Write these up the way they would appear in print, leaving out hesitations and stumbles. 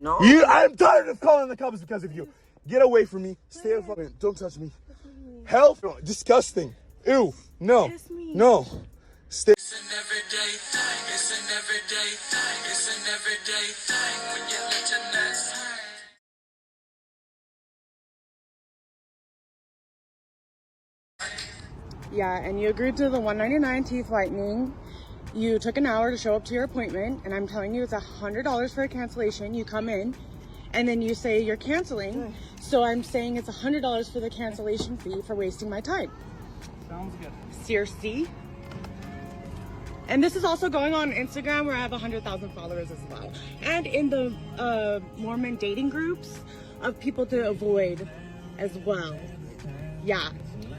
No. I'm tired of calling the cops because of you. Get away from me. Stay away from me. Don't touch me. Health? Disgusting. Ew. No. No. Stay. It's an everyday thing. It's an everyday thing. It's an everyday thing when you let your nuts hang. Yeah, and you agreed to the $199 teeth whitening. You took an hour to show up to your appointment, and I'm telling you it's $100 for a cancellation. You come in, and then you say you're canceling. So I'm saying it's $100 for the cancellation fee for wasting my time. Sounds good. Seriously? And this is also going on Instagram where I have 100,000 followers as well. And in the Mormon dating groups of people to avoid as well. Yeah.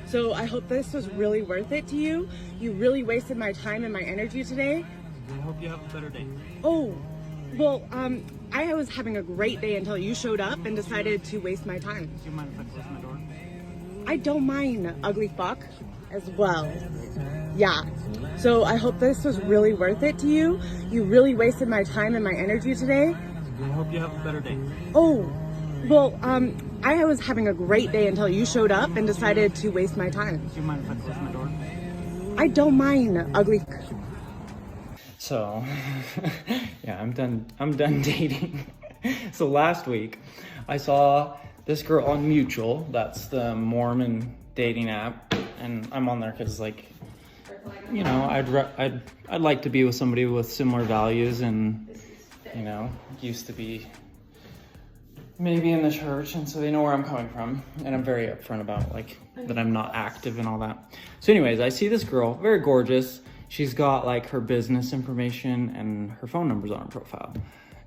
So I hope this was really worth it to you. You really wasted my time and my energy today. I hope you have a better day. Oh, well, I was having a great day until you showed up and decided to waste my time. Do you mind if I close my door? I don't mind, ugly fuck, as well. Yeah. So I hope this was really worth it to you. You really wasted my time and my energy today. I hope you have a better day. Oh, well, I was having a great day until you showed up and decided to waste my time. Do you mind if I close my door? I don't mind, ugly fuck. So, yeah, I'm done dating. So last week, I saw this girl on Mutual. That's the Mormon dating app, and I'm on there because, like, you know, I'd like to be with somebody with similar values, and you know, used to be maybe in the church, and so they know where I'm coming from, and I'm very upfront about like that I'm not active and all that. So anyways, I see this girl, very gorgeous. She's got like her business information and her phone numbers on her profile,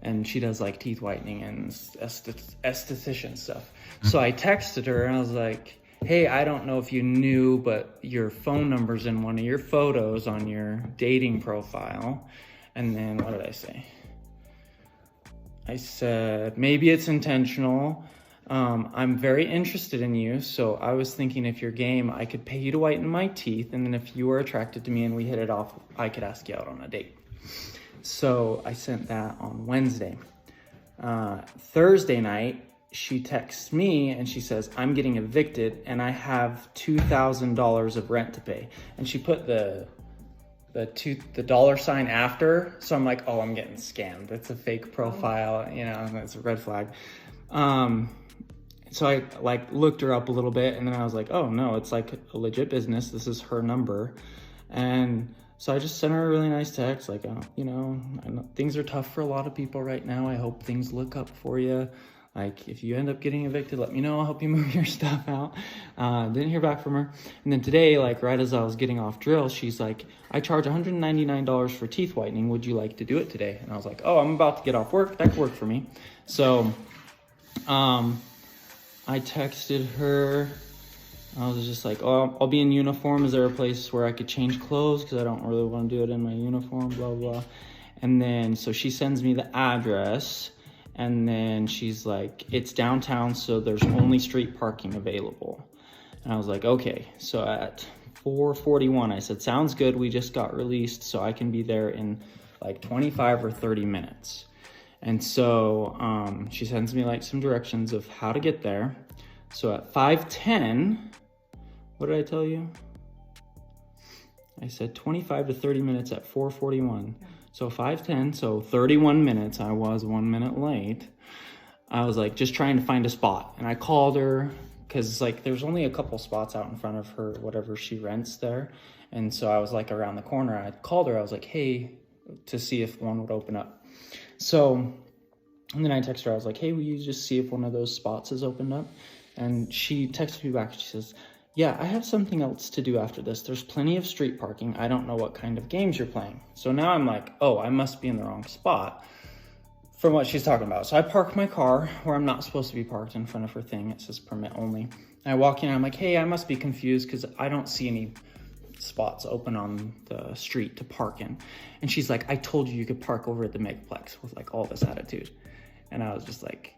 and she does like teeth whitening and esthetician stuff. So I texted her and I was like, hey, I don't know if you knew, but your phone number's in one of your photos on your dating profile. And then what did I say? I said, maybe it's intentional. I'm very interested in you, so I was thinking if you're game, I could pay you to whiten my teeth, and then if you were attracted to me and we hit it off, I could ask you out on a date. So I sent that on Wednesday. Thursday night, she texts me and she says, I'm getting evicted and I have $2,000 of rent to pay. And she put the dollar sign after, so I'm like, oh, I'm getting scammed. It's a fake profile, you know, it's a red flag. So I like looked her up a little bit, and then I was like, oh no, it's like a legit business. This is her number. And so I just sent her a really nice text, like, you know, I know things are tough for a lot of people right now. I hope things look up for you. Like, if you end up getting evicted, let me know. I'll help you move your stuff out. Didn't hear back from her. And then today, like right as I was getting off drill, she's like, I charge $199 for teeth whitening. Would you like to do it today? And I was like, oh, I'm about to get off work. That could work for me. So I texted her. I was just like, oh, I'll be in uniform. Is there a place where I could change clothes? Because I don't really want to do it in my uniform, blah, blah. And then, so she sends me the address. And then she's like, it's downtown, so there's only street parking available. And I was like, okay. So at 4:41, I said, sounds good. We just got released, so I can be there in like 25 or 30 minutes. And so she sends me like some directions of how to get there. So at 5:10, what did I tell you? I said 25 to 30 minutes at 4:41. So 5:10, so 31 minutes. I was 1 minute late. I was like just trying to find a spot, and I called her because like there's only a couple spots out in front of her, whatever she rents there. And so I was like around the corner. I called her. I was like, hey, to see if one would open up. So, and then I texted her. I was like, hey, will you just see if one of those spots has opened up? And she texted me back. She says, yeah, I have something else to do after this. There's plenty of street parking. I don't know what kind of games you're playing. So now I'm like, oh, I must be in the wrong spot from what she's talking about. So I park my car where I'm not supposed to be parked in front of her thing. It says permit only. And I walk in and I'm like, hey, I must be confused because I don't see any spots open on the street to park in. And she's like, I told you could park over at the Megaplex, with like all this attitude. And I was just like,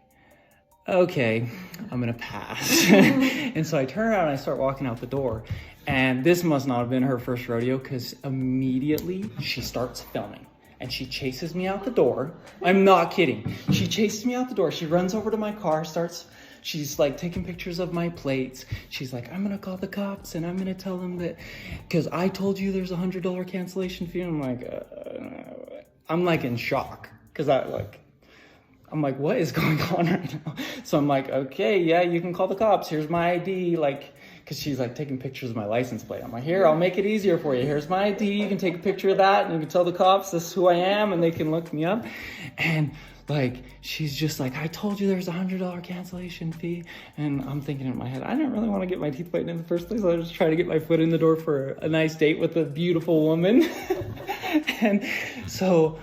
okay, I'm gonna pass. And so I turn around and I start walking out the door. And this must not have been her first rodeo, because immediately she starts filming. and she chases me out the door. I'm not kidding. She chases me out the door. She runs over to my car, she's like taking pictures of my plates. She's like, I'm gonna call the cops and I'm gonna tell them that, because I told you there's $100 cancellation fee. I'm like in shock, because I'm like, what is going on right now? So I'm like, okay, yeah, you can call the cops. Here's my ID, like, because she's like taking pictures of my license plate. I'm like, here, I'll make it easier for you. Here's my ID. You can take a picture of that and you can tell the cops this is who I am and they can look me up. And like, she's just like, I told you there's $100 cancellation fee. And I'm thinking in my head, I didn't really want to get my teeth whitened in the first place. I was just trying to get my foot in the door for a nice date with a beautiful woman. And so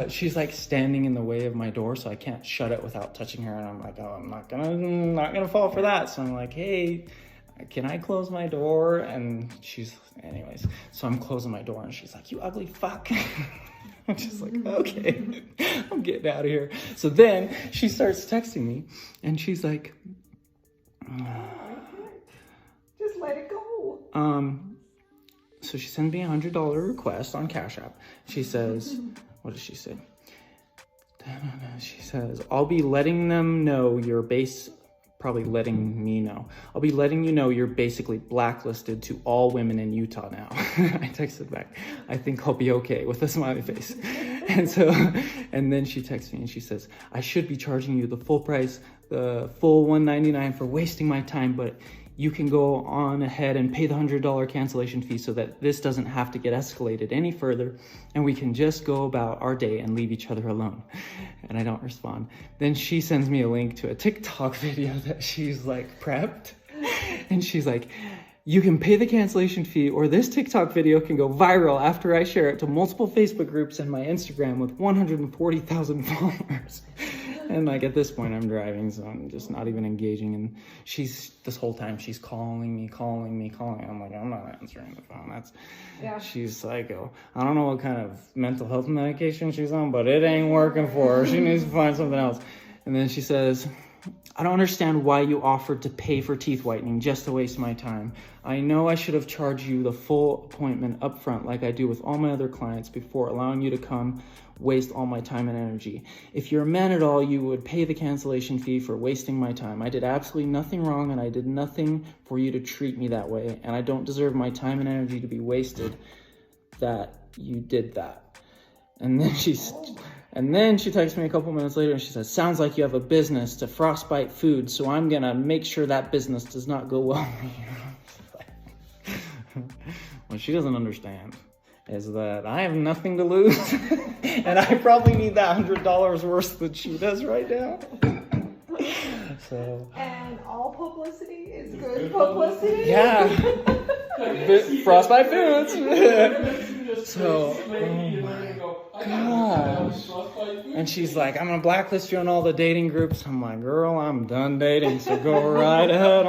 she's like standing in the way of my door, so I can't shut it without touching her. And I'm like, oh, I'm not gonna fall for that. So I'm like, hey, can I close my door? And anyways, so I'm closing my door and she's like, you ugly fuck. I'm just like, okay, I'm getting out of here. So then she starts texting me and she's like, just let it go. So she sends me $100 request on Cashapp. She says, what does she say? She says, I'll be letting them know you're probably letting me know. I'll be letting you know you're basically blacklisted to all women in Utah now. I texted back, I think I'll be okay, with a smiley face. And then she texts me and she says, I should be charging you the full price, the full $199 for wasting my time, but you can go on ahead and pay the $100 cancellation fee so that this doesn't have to get escalated any further and we can just go about our day and leave each other alone. And I don't respond. Then she sends me a link to a TikTok video that she's like prepped. And she's like, you can pay the cancellation fee or this TikTok video can go viral after I share it to multiple Facebook groups and my Instagram with 140,000 followers. And like at this point I'm driving, so I'm just not even engaging. And this whole time she's calling me. I'm like, I'm not answering the phone. She's psycho. I don't know what kind of mental health medication she's on, but it ain't working for her. She needs to find something else. And then she says, I don't understand why you offered to pay for teeth whitening just to waste my time. I know I should have charged you the full appointment up front like I do with all my other clients before allowing you to come waste all my time and energy. If you're a man at all, you would pay the cancellation fee for wasting my time. I did absolutely nothing wrong and I did nothing for you to treat me that way, and I don't deserve my time and energy to be wasted that you did that. And then she texts me a couple minutes later and she says, sounds like you have a business to frostbite food, so I'm gonna make sure that business does not go well for you. What she doesn't understand is that I have nothing to lose and I probably need that $100 worse than she does right now. So. And all publicity is good publicity. Yeah. Frostbite foods. So, oh my gosh. And she's like, I'm gonna blacklist you on all the dating groups. I'm like, girl, I'm done dating, so go right ahead.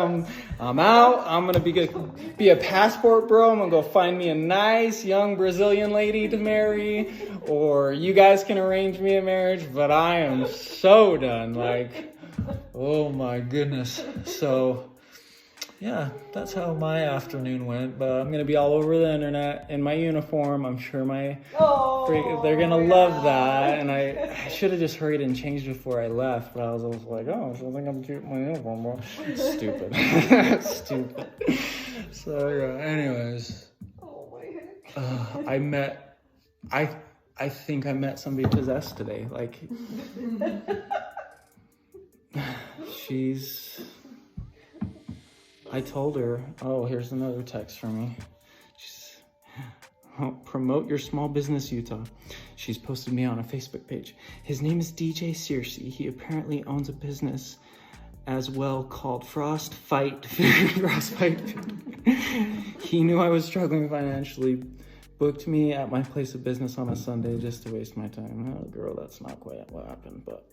I'm out. I'm gonna be a passport bro. I'm gonna go find me a nice young Brazilian lady to marry, or you guys can arrange me a marriage, but I am so done. Like, oh my goodness. So yeah, that's how my afternoon went, but I'm going to be all over the internet in my uniform. I'm sure they're going to love that. And I should have just hurried and changed before I left, but I was like, oh, so I think I'm keeping my uniform. Well, stupid. Stupid. So, yeah, anyways. Oh, my heck. I think I met somebody possessed today. Like, I told her, oh, here's another text from me. Promote your small business, Utah. She's posted me on a Facebook page. His name is DJ Searcy. He apparently owns a business as well called Frostbite Food. He knew I was struggling financially, booked me at my place of business on a Sunday just to waste my time. Oh, girl, that's not quite what happened, but...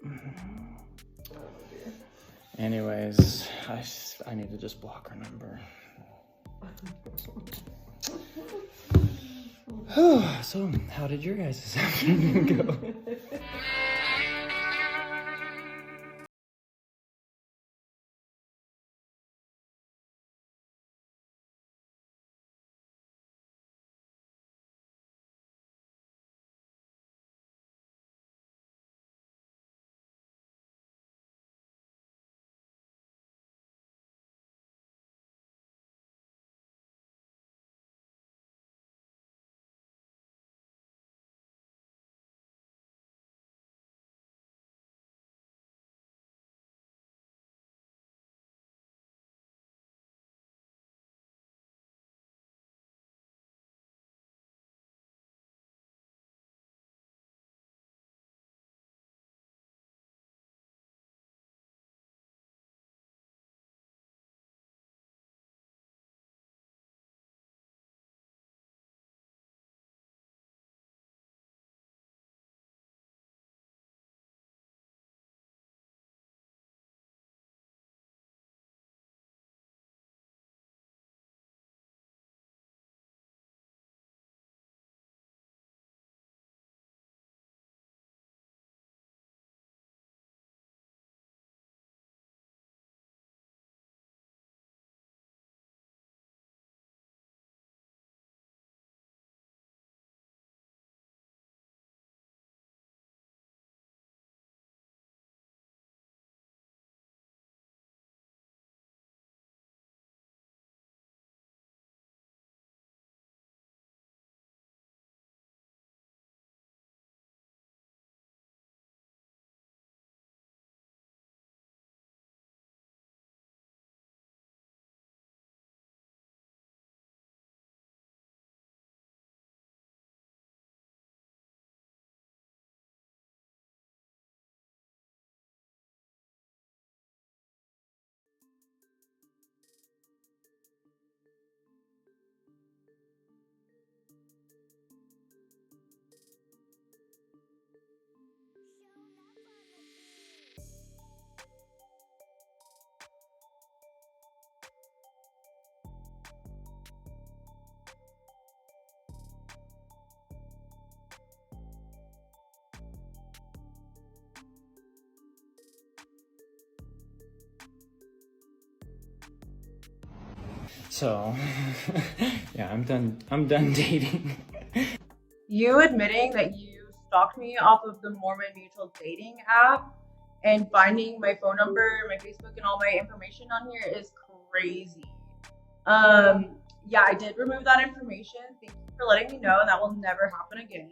Anyways, I need to just block her number. So, how did your guys' afternoon go? So yeah, I'm done dating. You admitting that you stalked me off of the Mormon Mutual dating app and finding my phone number, my Facebook, and all my information on here is crazy. Yeah, I did remove that information. Thank you for letting me know, and that will never happen again.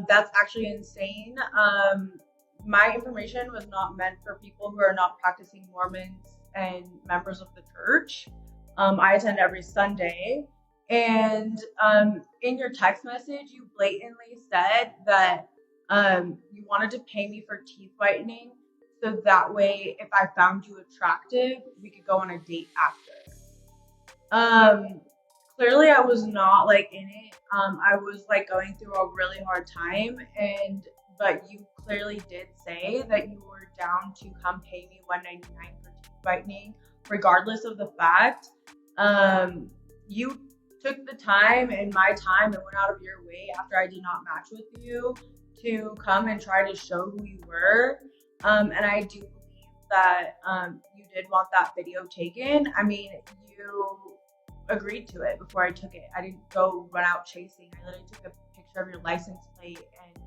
That's actually insane. My information was not meant for people who are not practicing Mormons and members of the church. I attend every Sunday. And in your text message, you blatantly said that you wanted to pay me for teeth whitening, so that way, if I found you attractive, we could go on a date after. Clearly, I was not like in it. I was like going through a really hard time, but you clearly did say that you were down to come pay me $199 for teeth whitening, regardless of the fact. You took the time and my time and went out of your way after I did not match with you to come and try to show who you were. And I do believe that you did want that video taken. I mean, you agreed to it before I took it. I didn't go run out chasing. I literally took a picture of your license plate and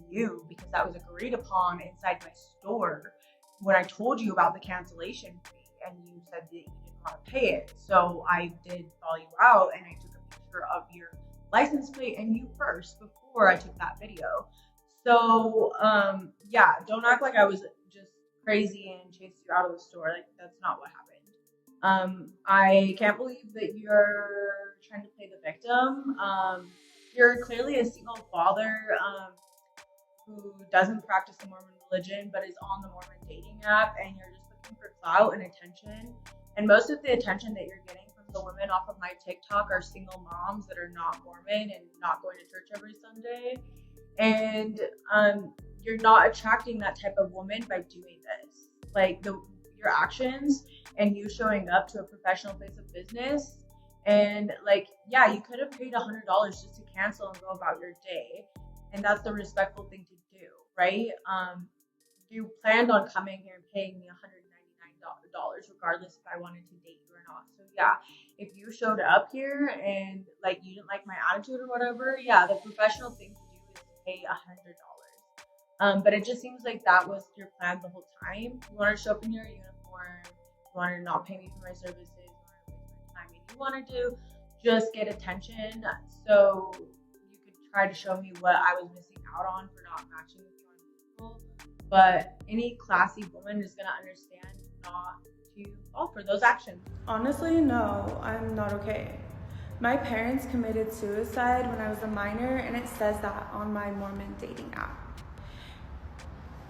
you, because that was agreed upon inside my store when I told you about the cancellation fee, and you said that you didn't want to pay it. So I did call you out and I took a picture of your license plate and you first before I took that video. So yeah, don't act like I was just crazy and chased you out of the store. Like, that's not what happened. I can't believe that you're trying to play the victim. You're clearly a single father who doesn't practice the Mormon religion but is on the Mormon dating app, and you're just looking for clout and attention. And most of the attention that you're getting from the women off of my TikTok are single moms that are not Mormon and not going to church every Sunday. And you're not attracting that type of woman by doing this. Like, your actions and you showing up to a professional place of business, and like, yeah, you could have paid $100 just to cancel and go about your day, and that's the respectful thing to do, right? You planned on coming here and paying me $199 regardless if I wanted to date you or not. So yeah, if you showed up here and like you didn't like my attitude or whatever, yeah, the professional thing to do is to pay $100. But it just seems like that was your plan the whole time. You wanted to show up in your uniform, you wanted to not pay me for my services, you wanted to waste my time, and you wanted to just get attention so you could try to show me what I was missing out on for not matching with you on Google. But any classy woman is gonna understand not to fall for those actions. Honestly, no, I'm not okay. My parents committed suicide when I was a minor, and it says that on my Mormon dating app.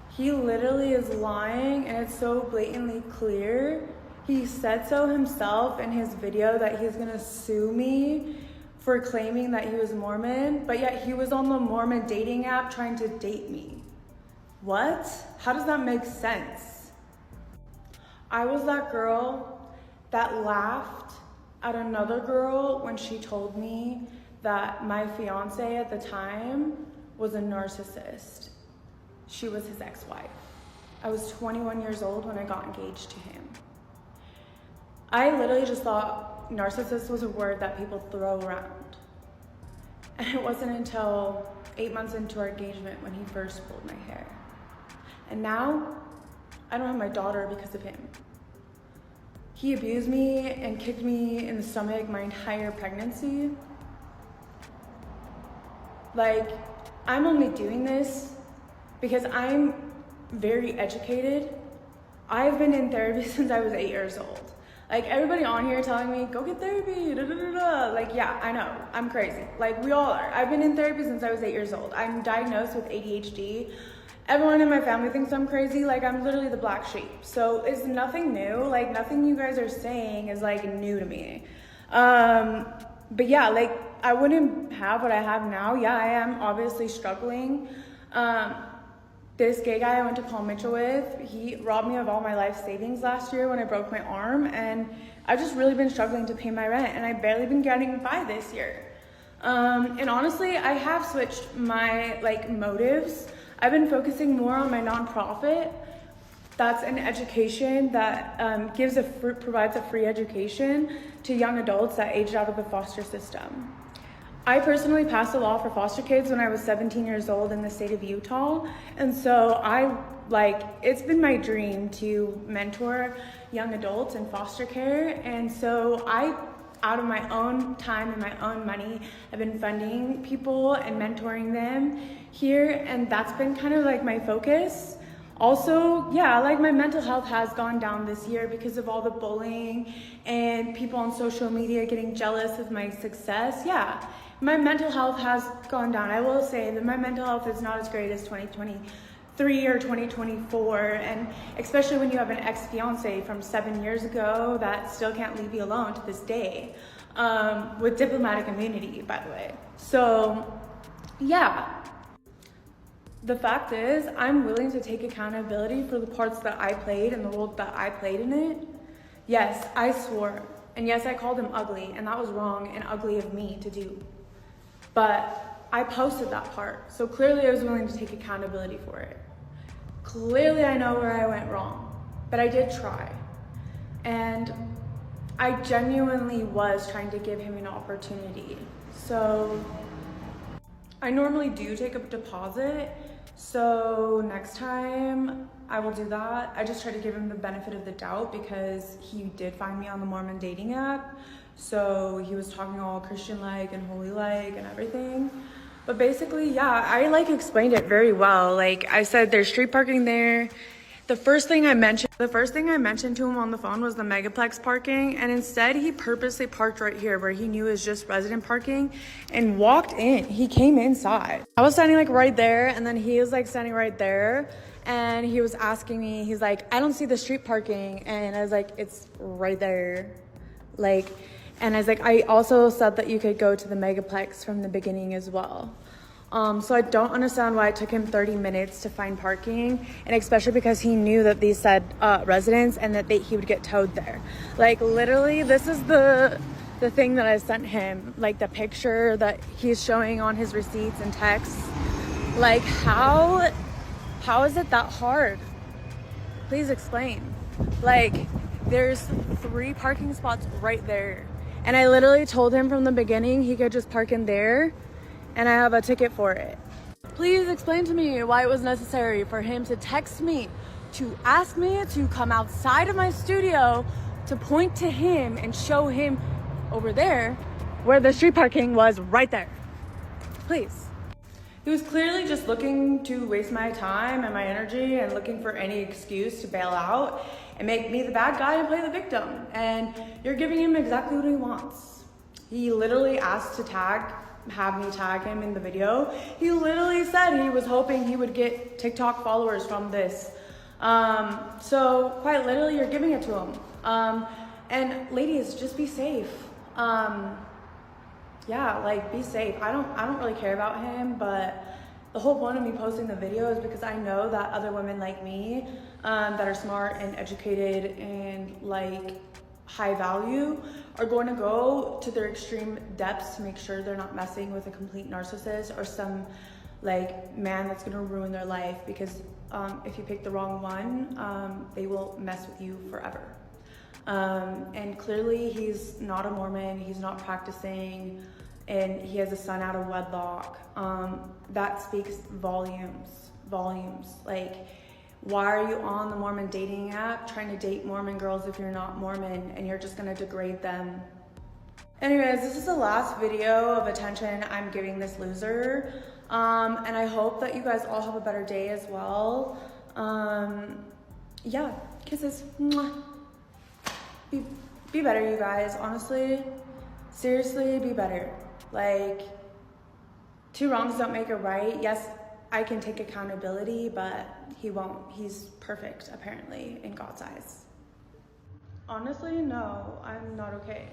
He literally is lying, and it's so blatantly clear. He said so himself in his video that he's gonna sue me for claiming that he was Mormon, but yet he was on the Mormon dating app trying to date me. What? How does that make sense? I was that girl that laughed at another girl when she told me that my fiance at the time was a narcissist. She was his ex-wife. I was 21 years old when I got engaged to him. I literally just thought narcissist was a word that people throw around. And it wasn't until 8 months into our engagement when he first pulled my hair. And now, I don't have my daughter because of him. He abused me and kicked me in the stomach my entire pregnancy. Like, I'm only doing this because I'm very educated. I've been in therapy since I was 8 years old. Like, everybody on here telling me, go get therapy, da da da da. Like, yeah, I know, I'm crazy. Like, we all are. I've been in therapy since I was 8 years old. I'm diagnosed with ADHD. Everyone in my family thinks I'm crazy. Like, I'm literally the black sheep. So it's nothing new. Like, nothing you guys are saying is like new to me. But yeah, like, I wouldn't have what I have now. Yeah, I am obviously struggling. This gay guy I went to Paul Mitchell with, he robbed me of all my life savings last year when I broke my arm, and I've just really been struggling to pay my rent, and I've barely been getting by this year. And honestly, I have switched my motives. I've been focusing more on my nonprofit, That's an education that provides a free education to young adults that aged out of the foster system. I personally passed a law for foster kids when I was 17 years old in the state of Utah. And so it's been my dream to mentor young adults in foster care. And so out of my own time and my own money, I've been funding people and mentoring them here. And that's been kind of like my focus. Also, yeah, like my mental health has gone down this year because of all the bullying and people on social media getting jealous of my success. Yeah, my mental health has gone down. I will say that my mental health is not as great as 2023 or 2024. And especially when you have an ex-fiance from 7 years ago that still can't leave you alone to this day, with diplomatic immunity, by the way. So, yeah. The fact is, I'm willing to take accountability for the parts that I played and the role that I played in it. Yes, I swore. And yes, I called him ugly, and that was wrong and ugly of me to do. But I posted that part, so clearly I was willing to take accountability for it. Clearly I know where I went wrong, but I did try. And I genuinely was trying to give him an opportunity. So I normally do take a deposit, so next time I will do that. I just try to give him the benefit of the doubt because he did find me on the Mormon dating app. So he was talking all Christian-like and holy-like and everything. But basically, yeah, I explained it very well. Like I said, there's street parking there. The first thing I mentioned to him on the phone was the megaplex parking, and instead he purposely parked right here where he knew is just resident parking and walked in. He came inside. I was standing right there, and then he was standing right there, and he was asking me, he's like, I don't see the street parking, and I was like, it's right there. And I was like, I also said that you could go to the megaplex from the beginning as well. So I don't understand why it took him 30 minutes to find parking, and especially because he knew that these said residents and that he would get towed there. Literally, this is the thing that I sent him, the picture that he's showing on his receipts and texts. How is it that hard? Please explain. There's 3 parking spots right there, and I literally told him from the beginning he could just park in there, and I have a ticket for it. Please explain to me why it was necessary for him to text me, to ask me to come outside of my studio, to point to him and show him over there where the street parking was right there. Please. He was clearly just looking to waste my time and my energy and looking for any excuse to bail out and make me the bad guy and play the victim. And you're giving him exactly what he wants. He literally asked to have me tag him in the video. He literally said he was hoping he would get TikTok followers from this. So quite literally, you're giving it to him. And ladies, just be safe. Yeah, be safe. I don't really care about him, but the whole point of me posting the video is because I know that other women like me, that are smart and educated and high value, are going to go to their extreme depths to make sure they're not messing with a complete narcissist or some man that's going to ruin their life, because if you pick the wrong one, they will mess with you forever. And clearly he's not a Mormon, he's not practicing, and he has a son out of wedlock. That speaks volumes. Why are you on the Mormon dating app trying to date Mormon girls if you're not Mormon and you're just gonna degrade them? Anyways, this is the last video of attention I'm giving this loser. And I hope that you guys all have a better day as well. Yeah, kisses. Mwah. Be better, you guys, honestly. Seriously, be better. 2 wrongs don't make a right. Yes, I can take accountability, but he won't. He's perfect, apparently, in God's eyes. Honestly, no, I'm not okay.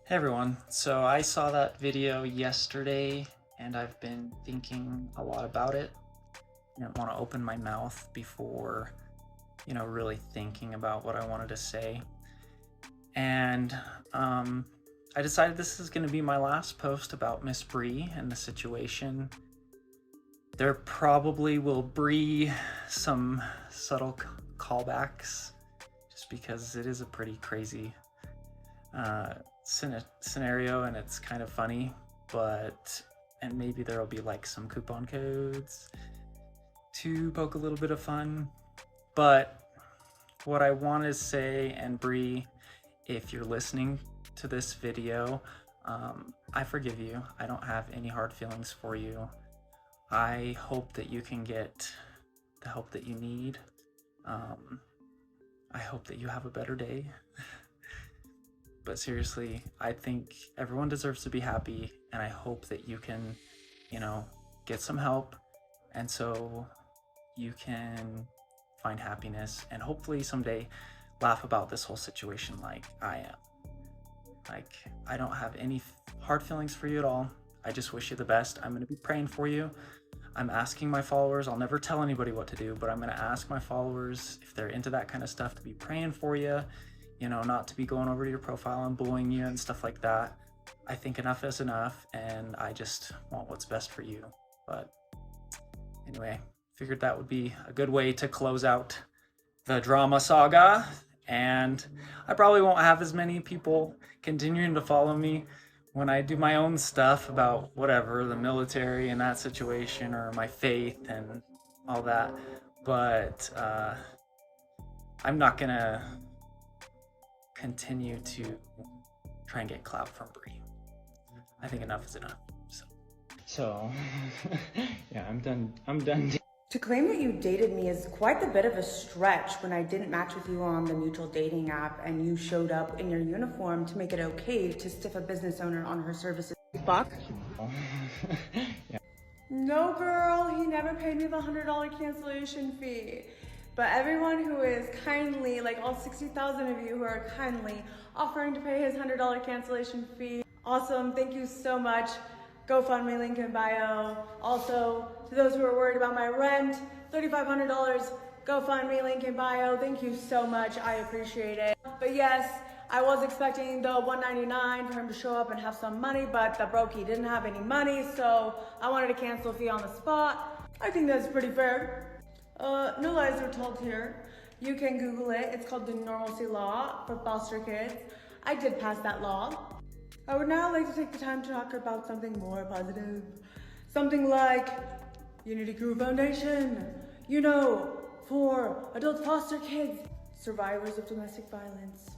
Hey everyone, so I saw that video yesterday and I've been thinking a lot about it. I didn't want to open my mouth before, really thinking about what I wanted to say. And I decided this is going to be my last post about Miss Bree and the situation. There probably will be some subtle callbacks just because it is a pretty crazy scenario and it's kind of funny, and maybe there'll be like some coupon codes to poke a little bit of fun. But what I want to say, and Bree, if you're listening to this video, I forgive you. I don't have any hard feelings for you. I hope that you can get the help that you need. I hope that you have a better day. But seriously, I think everyone deserves to be happy, and I hope that you can, get some help, and so you can find happiness and hopefully someday laugh about this whole situation like I am. Like, I don't have any hard feelings for you at all. I just wish you the best. I'm going to be praying for you. I'm asking my followers, I'll never tell anybody what to do, but I'm going to ask my followers, if they're into that kind of stuff, to be praying for you, not to be going over to your profile and bullying you and stuff like that. I think enough is enough, and I just want what's best for you. But anyway, figured that would be a good way to close out the drama saga, and I probably won't have as many people continuing to follow me when I do my own stuff about whatever, the military and that situation, or my faith and all that. But I'm not gonna continue to try and get clout from Bree. I think enough is enough. So yeah, I'm done. To claim that you dated me is quite a bit of a stretch when I didn't match with you on the mutual dating app and you showed up in your uniform to make it okay to stiff a business owner on her services. Fuck. Yeah. No, girl, he never paid me the $100 cancellation fee. But everyone who is kindly, like all 60,000 of you who are kindly offering to pay his $100 cancellation fee, awesome, thank you so much. GoFundMe link in bio. Also, to those who are worried about my rent, $3,500, GoFundMe link in bio. Thank you so much, I appreciate it. But yes, I was expecting the $199 for him to show up and have some money, but the brokey didn't have any money, so I wanted to cancel fee on the spot. I think that's pretty fair. No lies are told here. You can Google it. It's called the Normalcy Law for foster kids. I did pass that law. I would now like to take the time to talk about something more positive. Something like Unity Crew Foundation, for adult foster kids, survivors of domestic violence.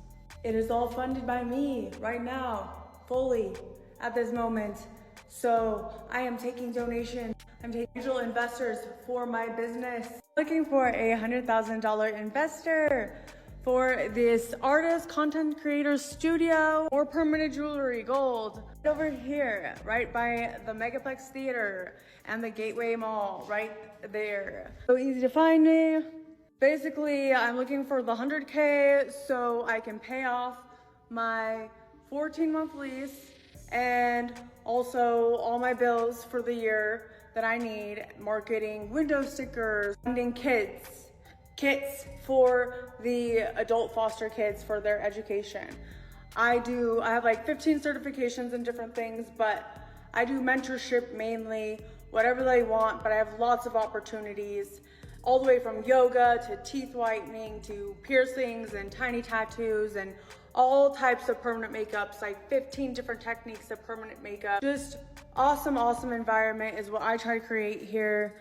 It is all funded by me right now, fully, at this moment. So I am taking donations. I'm taking angel investors for my business. Looking for a $100,000 investor for this artist, content creator studio, or permanent jewelry, gold. Over here, right by the Megaplex Theater and the Gateway Mall, right there. So easy to find me. Basically, I'm looking for the 100K so I can pay off my 14-month lease and also all my bills for the year that I need, marketing, window stickers, funding kits for the adult foster kids for their education. I have like 15 certifications in different things, but I do mentorship mainly, whatever they want, but I have lots of opportunities, all the way from yoga to teeth whitening to piercings and tiny tattoos and all types of permanent makeups, like 15 different techniques of permanent makeup. Just awesome environment is what I try to create here.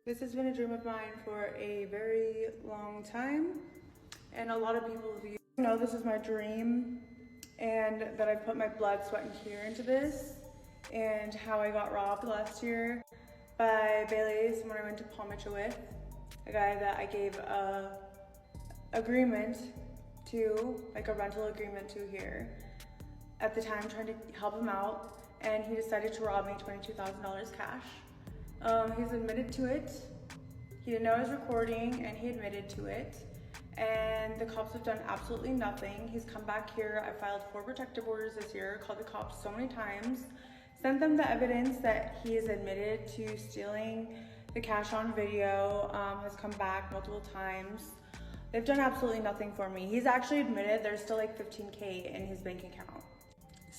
This has been a dream of mine for a very long time, and a lot of people know this is my dream, and that I put my blood, sweat, and tear into this, and how I got robbed last year by Bailey's when I went to Palm Beach with a guy that I gave a agreement to, like a rental agreement to here. At the time, trying to help him out, and he decided to rob me $22,000 cash. He's admitted to it. He didn't know I was recording, and he admitted to it. And the cops have done absolutely nothing. He's come back here. I filed 4 protective orders this year, called the cops so many times, sent them the evidence that he is admitted to stealing the cash on video, has come back multiple times. They've done absolutely nothing for me. He's actually admitted there's still like $15K in his bank account.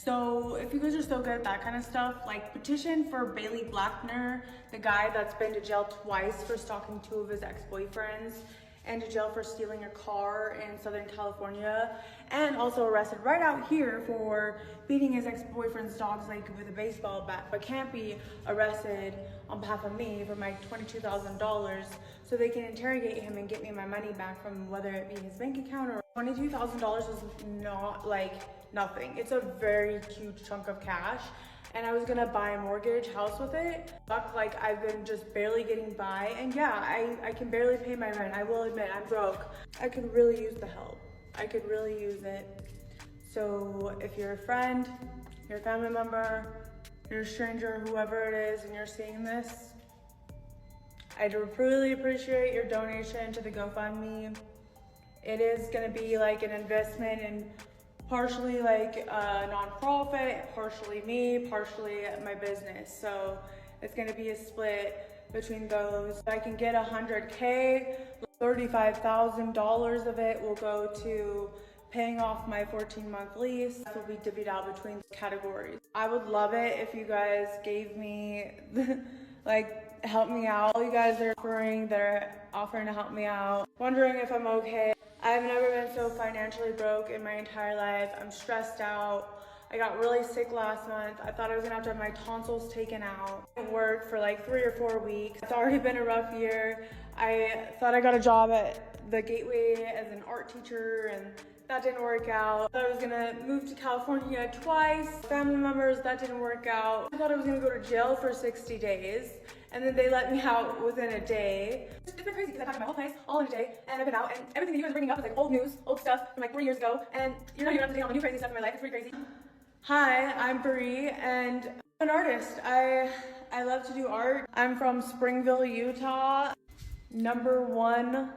So if you guys are so good at that kind of stuff, like petition for Bailey Blackner, the guy that's been to jail twice for stalking 2 of his ex-boyfriends, and to jail for stealing a car in Southern California, and also arrested right out here for beating his ex-boyfriend's dogs like with a baseball bat, but can't be arrested on behalf of me for my $22,000 so they can interrogate him and get me my money back from whether it be his bank account or $22,000 is not like nothing. It's a very huge chunk of cash. And I was gonna buy a mortgage house with it. Like I've been just barely getting by, and yeah, I can barely pay my rent. I will admit I'm broke. I could really use the help. I could really use it. So if you're a friend, you're a family member, you're a stranger, whoever it is, and you're seeing this, I'd really appreciate your donation to the GoFundMe. It is gonna be like an investment in partially like a nonprofit, partially me, partially my business. So it's gonna be a split between those. I can get 100K, $35,000 of it will go to paying off my 14-month lease. This will be divvied out between categories. I would love it if you guys gave me, like, help me out. All you guys are offering to help me out. Wondering if I'm okay. I've never been so financially broke in my entire life. I'm stressed out. I got really sick last month. I thought I was gonna have to have my tonsils taken out. I worked for like 3 or 4 weeks. It's already been a rough year. I thought I got a job at the Gateway as an art teacher, and that didn't work out. I thought I was gonna move to California twice. Family members, that didn't work out. I thought I was gonna go to jail for 60 days. And then they let me out within a day. It's been crazy because I packed up my whole place all in a day, and I've been out, and everything that you guys are bringing up is like old news, old stuff from like 3 years ago, and you're not even up to date on the new crazy stuff in my life. It's pretty crazy. Hi, I'm Bree, and I'm an artist. I love to do art. I'm from Springville, Utah. #1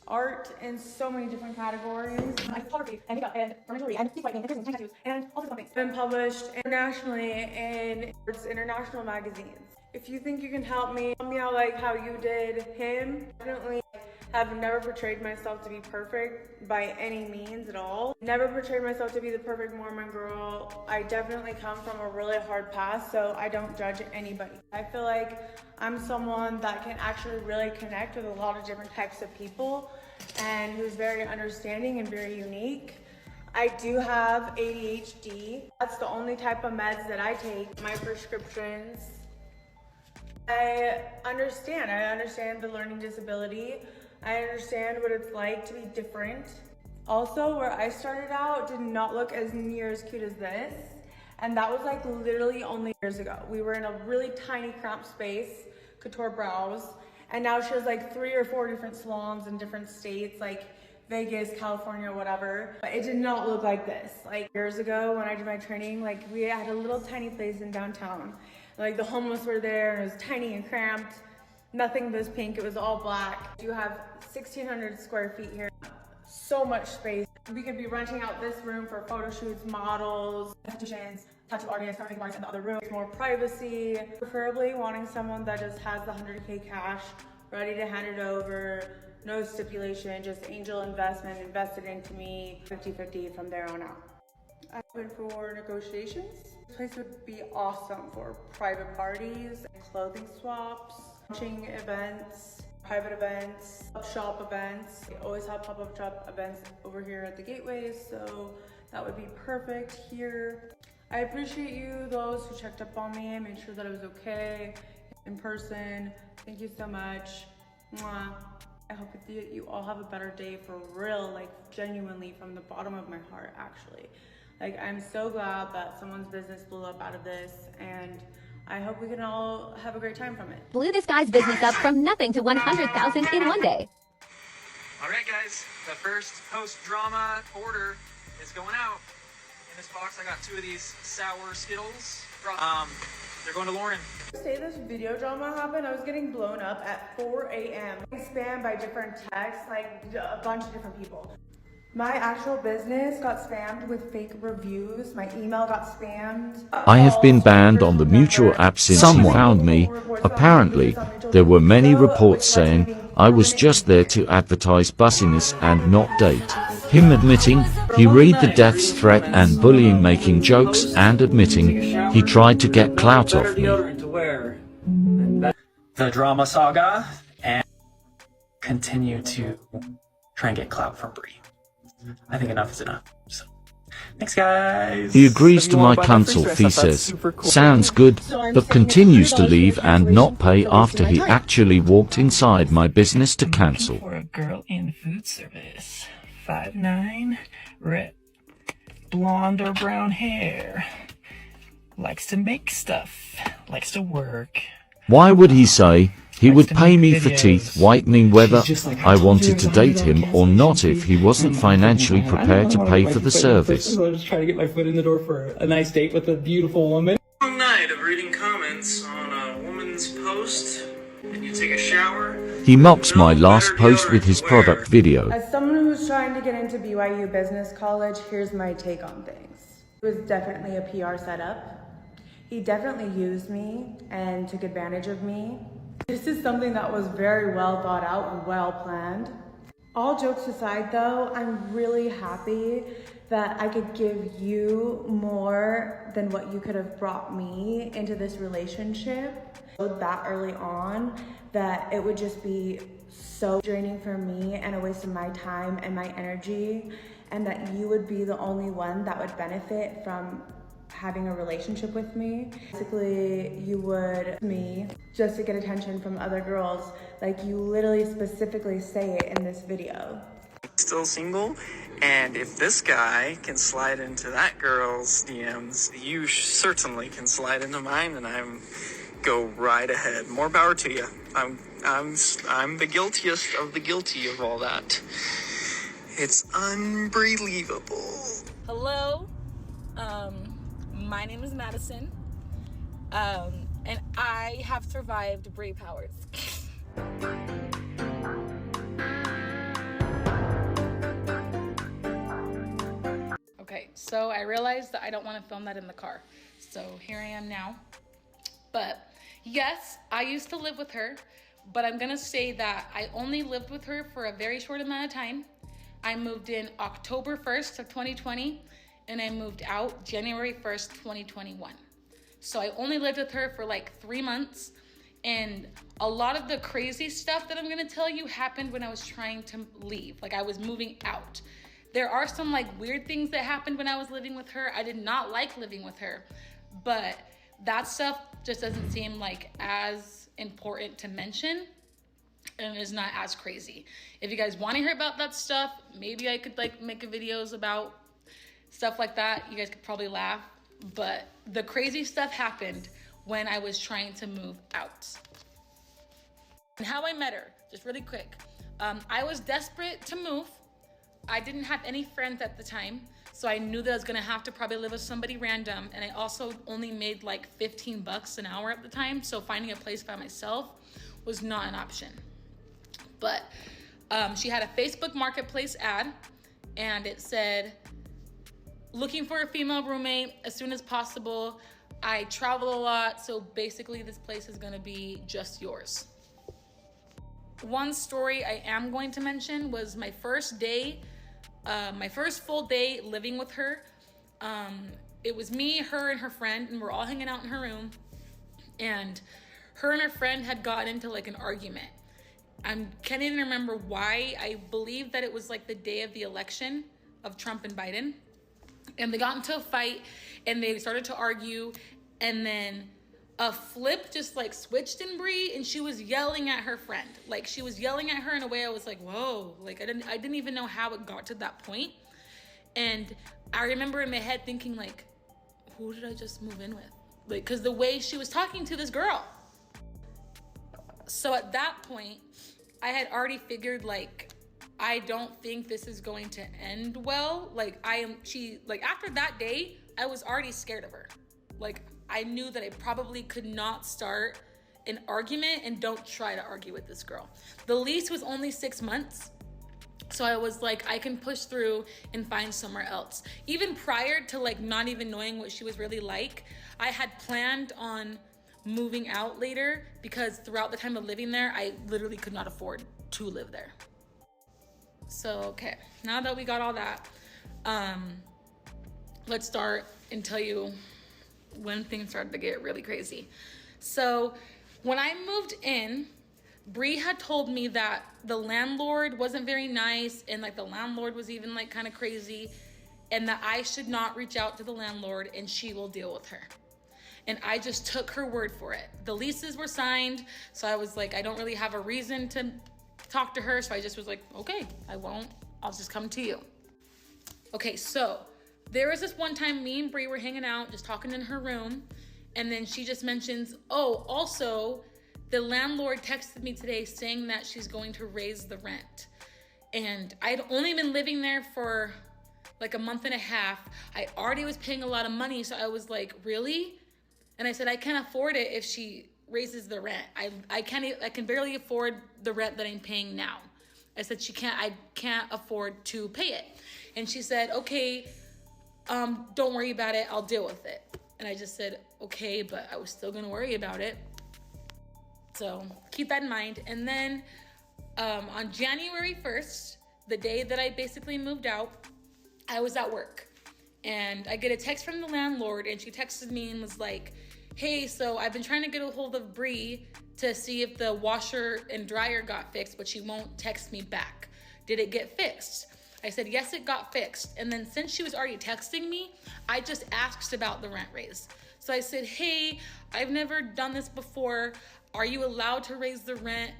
art in so many different categories. Like photography and makeup and jewelry and whitening and piercings and tattoos and all sorts of things. Been published internationally in international magazines. If you think you can help me out like how you did him, definitely have never portrayed myself to be perfect by any means at all. Never portrayed myself to be the perfect Mormon girl. I definitely come from a really hard past, so I don't judge anybody. I feel like I'm someone that can actually really connect with a lot of different types of people and who's very understanding and very unique. I do have ADHD. That's the only type of meds that I take. My prescriptions. I understand the learning disability. I understand what it's like to be different. Also, where I started out did not look as near as cute as this. And that was like literally only years ago. We were in a really tiny cramped space, Couture Brows. And now she has like 3 or 4 different salons in different states, like Vegas, California, whatever. But it did not look like this. Like years ago when I did my training, like we had a little tiny place in downtown. Like the homeless were there, and it was tiny and cramped. Nothing was pink, it was all black. You have 1,600 square feet here. So much space. We could be renting out this room for photo shoots, models, estheticians, tattoo artists, makeup artists in the other room. More privacy. Preferably wanting someone that just has the 100K cash, ready to hand it over. No stipulation, just angel investment invested into me, 50-50 from there on out. I'm open for negotiations. This place would be awesome for private parties, clothing swaps, launching events, private events, shop events. We always have pop-up shop events over here at the Gateway, so that would be perfect here. I appreciate you, those who checked up on me and made sure that I was okay in person. Thank you so much. Mwah. I hope that you all have a better day for real, like genuinely from the bottom of my heart, actually. Like, I'm so glad that someone's business blew up out of this, and I hope we can all have a great time from it. Blew this guy's business up from nothing to 100,000 in one day. All right, guys, the first post-drama order is going out. In this box, I got 2 of these sour Skittles. They're going to Lauren. The day this video drama happened, I was getting blown up at 4 a.m. Spammed by different texts, like a bunch of different people. My actual business got spammed with fake reviews. My email got spammed. I have been banned on the mutual app since you found me. Apparently, there were many reports saying I was just there to advertise bussiness and not date. Him admitting he read the death threat and bullying, making jokes and admitting he tried to get clout off me. To wear. The drama saga and continue to try and get clout from Brie. I think enough is enough. So, thanks guys. He agrees to my cancel fee, says, sounds good, but continues to leave and not pay after he actually walked inside my business to cancel. For a girl in food service. 5'9", red, blonde or brown hair. Likes to make stuff. Likes to work. Why would he say he would pay me for teeth whitening whether I wanted to date him or not if he wasn't financially prepared to pay for the service? I'm just trying to get my foot in the door for a nice date with a beautiful woman. Long night of reading comments on a woman's post, and you take a shower. He mocks my last post with his product video. As someone who's trying to get into BYU Business College, here's my take on things. It was definitely a PR setup. He definitely used me and took advantage of me. This is something that was very well thought out and well planned. All jokes aside though, I'm really happy that I could give you more than what you could have brought me into this relationship. That early on, that it would just be so draining for me and a waste of my time and my energy, and that you would be the only one that would benefit from having a relationship with me. Basically, you would me just to get attention from other girls, like you literally specifically say it in this video. Still single, and if this guy can slide into that girl's DMs, you certainly can slide into mine, and I'm go right ahead. More power to you. I'm the guiltiest of the guilty of all that. It's unbelievable. Hello, my name is Madison, and I have survived Brie Powers. Okay, so I realized that I don't want to film that in the car, so here I am now. But yes, I used to live with her, but I'm gonna say that I only lived with her for a very short amount of time. I moved in October 1st of 2020, and I moved out January 1st, 2021. So I only lived with her for like 3 months, and a lot of the crazy stuff that I'm gonna tell you happened when I was trying to leave, like I was moving out. There are some like weird things that happened when I was living with her. I did not like living with her, but that stuff just doesn't seem like as important to mention, and is not as crazy. If you guys want to hear about that stuff, maybe I could like make a videos about stuff like that. You guys could probably laugh, but the crazy stuff happened when I was trying to move out. And how I met her, just really quick. I was desperate to move. I didn't have any friends at the time, so I knew that I was gonna have to probably live with somebody random, and I also only made like 15 bucks an hour at the time, so finding a place by myself was not an option. But she had a Facebook Marketplace ad, and it said, looking for a female roommate as soon as possible. I travel a lot, so basically this place is gonna be just yours. One story I am going to mention was my first day, my first full day living with her. It was me, her, and her friend, and we're all hanging out in her room. And her and her friend had gotten into like an argument. I can't even remember why. I believe that it was like the day of the election of Trump and Biden. And they got into a fight, and they started to argue, and then a flip just like switched in Brie, and she was yelling at her friend. Like she was yelling at her in a way I was like, whoa, like I didn't even know how it got to that point. And I remember in my head thinking like, who did I just move in with? Like, cause the way she was talking to this girl. So at that point, I had already figured like, I don't think this is going to end well. Like after that day, I was already scared of her. Like I knew that I probably could not start an argument, and don't try to argue with this girl. The lease was only 6 months. So I was like, I can push through and find somewhere else. Even prior to like not even knowing what she was really like, I had planned on moving out later, because throughout the time of living there, I literally could not afford to live there. So, okay, now that we got all that, let's start and tell you when things started to get really crazy. So when I moved in, Bree had told me that the landlord wasn't very nice, and like the landlord was even like kind of crazy, and that I should not reach out to the landlord and she will deal with her. And I just took her word for it. The leases were signed, so I was like, I don't really have a reason to talk to her, so I just was like, okay, I won't, I'll just come to you. Okay, so there was this one time me and Bree were hanging out, just talking in her room, and then she just mentions, oh, also, the landlord texted me today saying that she's going to raise the rent. And I'd only been living there for like a month and a half. I already was paying a lot of money, so I was like, really? And I said, I can't afford it if she raises the rent. I can barely afford the rent that I'm paying now. I said, I can't afford to pay it. And she said, okay, don't worry about it, I'll deal with it. And I just said, okay, but I was still gonna worry about it. So keep that in mind. And then on January 1st, the day that I basically moved out, I was at work. And I get a text from the landlord, and she texted me and was like, hey, so I've been trying to get a hold of Bree to see if the washer and dryer got fixed, but she won't text me back. Did it get fixed? I said, yes, it got fixed. And then since she was already texting me, I just asked about the rent raise. So I said, hey, I've never done this before. Are you allowed to raise the rent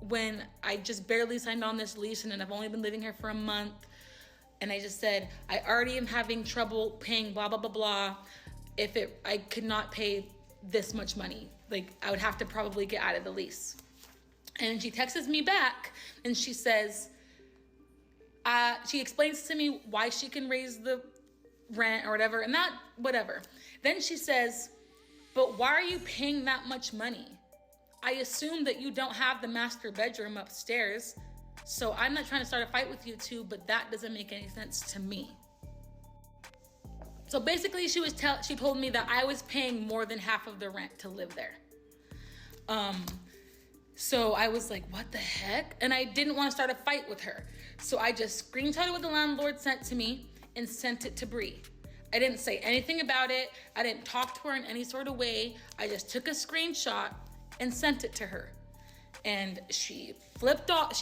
when I just barely signed on this lease and I've only been living here for a month? And I just said, I already am having trouble paying blah, blah, blah, blah. I could not pay this much money, like I would have to probably get out of the lease. And she texts me back and she says, she explains to me why she can raise the rent or whatever, and that, whatever. Then she says, but why are you paying that much money? I assume that you don't have the master bedroom upstairs, so I'm not trying to start a fight with you two, but that doesn't make any sense to me. So basically she told me that I was paying more than half of the rent to live there. So I was like, what the heck? And I didn't want to start a fight with her. So I just screenshotted what the landlord sent to me and sent it to Bree. I didn't say anything about it. I didn't talk to her in any sort of way. I just took a screenshot and sent it to her. And she flipped out,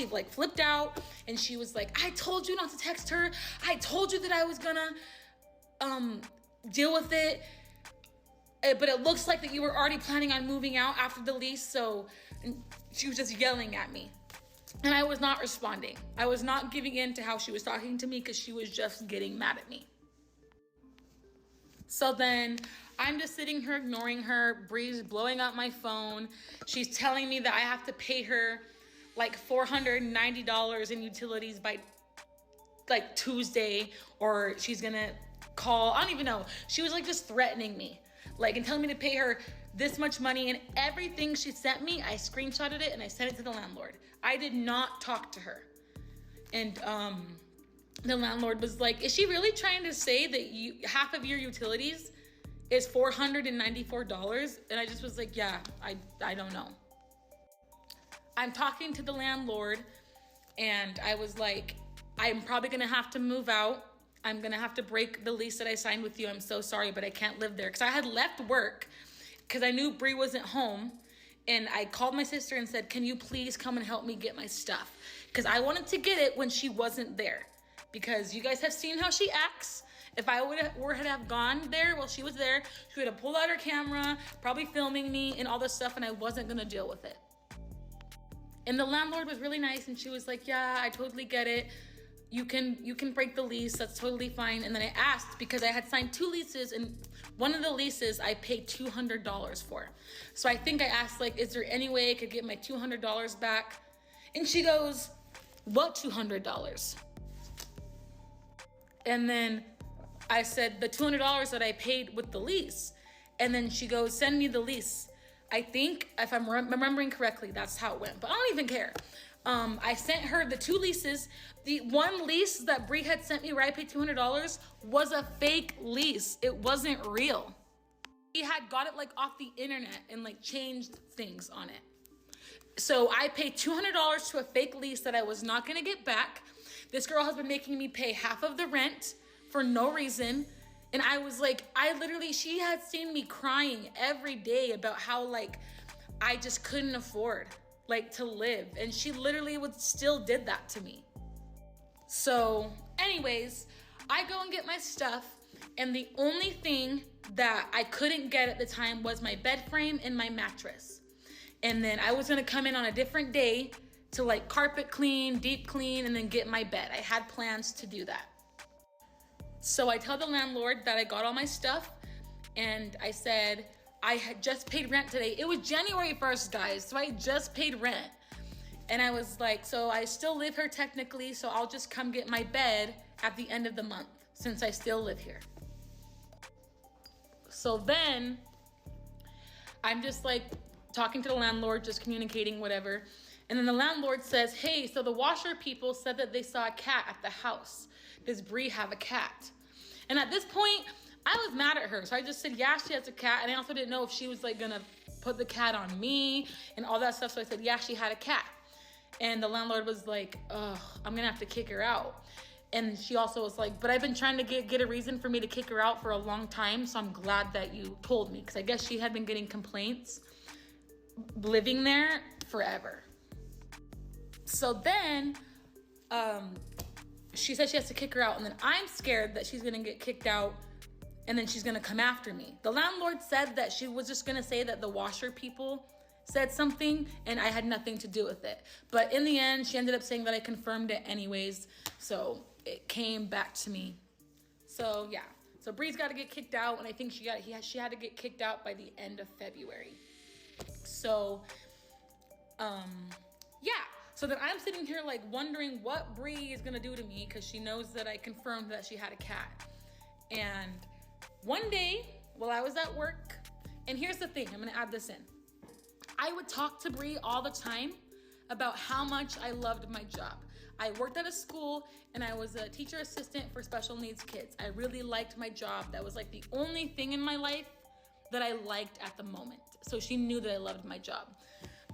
and she was like, I told you not to text her. I told you that I was gonna deal with it. But it looks like that you were already planning on moving out after the lease. So she was just yelling at me. And I was not responding. I was not giving in to how she was talking to me because she was just getting mad at me. So then I'm just sitting here ignoring her. Bree's blowing up my phone. She's telling me that I have to pay her like $490 in utilities by like Tuesday, or she's gonna call. I don't even know. She was like just threatening me, like, and telling me to pay her this much money, and everything she sent me, I screenshotted it and I sent it to the landlord. I did not talk to her. And the landlord was like, is she really trying to say that half of your utilities is $494? And I just was like, yeah, I don't know. I'm talking to the landlord and I was like, I'm probably gonna have to move out. I'm gonna have to break the lease that I signed with you. I'm so sorry, but I can't live there. Cause I had left work because I knew Bree wasn't home. And I called my sister and said, can you please come and help me get my stuff? Because I wanted to get it when she wasn't there. Because you guys have seen how she acts. If I would have gone there while she was there, she would have pulled out her camera, probably filming me and all this stuff, and I wasn't gonna deal with it. And the landlord was really nice, and she was like, yeah, I totally get it. You can break the lease, that's totally fine. And then I asked, because I had signed 2 leases, and one of the leases I paid $200 for. So I think I asked, like, is there any way I could get my $200 back? And she goes, what $200? And then I said, the $200 that I paid with the lease. And then she goes, send me the lease. I think, if I'm remembering correctly, that's how it went, but I don't even care. I sent her the 2 leases. The one lease that Bree had sent me where I paid $200 was a fake lease. It wasn't real. He had got it like off the internet and like changed things on it. So I paid $200 to a fake lease that I was not gonna get back. This girl has been making me pay half of the rent for no reason. And I was like, she had seen me crying every day about how like, I just couldn't afford like to live. And she literally still did that to me. So anyways, I go and get my stuff. And the only thing that I couldn't get at the time was my bed frame and my mattress. And then I was gonna come in on a different day to like carpet clean, deep clean, and then get my bed. I had plans to do that. So I tell the landlord that I got all my stuff, and I said, I had just paid rent today. It was January 1st, guys, so I just paid rent. And I was like, so I still live here technically, so I'll just come get my bed at the end of the month, since I still live here. So then, I'm just like, talking to the landlord, just communicating, whatever. And then the landlord says, hey, so the washer people said that they saw a cat at the house. Does Bree have a cat? And at this point, I was mad at her. So I just said, yeah, she has a cat. And I also didn't know if she was like gonna put the cat on me and all that stuff. So I said, yeah, she had a cat. And the landlord was like, ugh, I'm gonna have to kick her out. And she also was like, but I've been trying to get a reason for me to kick her out for a long time. So I'm glad that you told me. Because I guess she had been getting complaints living there forever. So then she said she has to kick her out, and then I'm scared that she's gonna get kicked out and then she's gonna come after me. The landlord said that she was just gonna say that the washer people said something and I had nothing to do with it. But in the end, she ended up saying that I confirmed it anyways, so it came back to me. So yeah, so Bree's gotta get kicked out, and I think she had to get kicked out by the end of February. So, yeah. So then I'm sitting here like wondering what Bree is gonna do to me because she knows that I confirmed that she had a cat. And one day while I was at work, and here's the thing, I'm gonna add this in. I would talk to Bree all the time about how much I loved my job. I worked at a school and I was a teacher assistant for special needs kids. I really liked my job. That was like the only thing in my life that I liked at the moment. So she knew that I loved my job.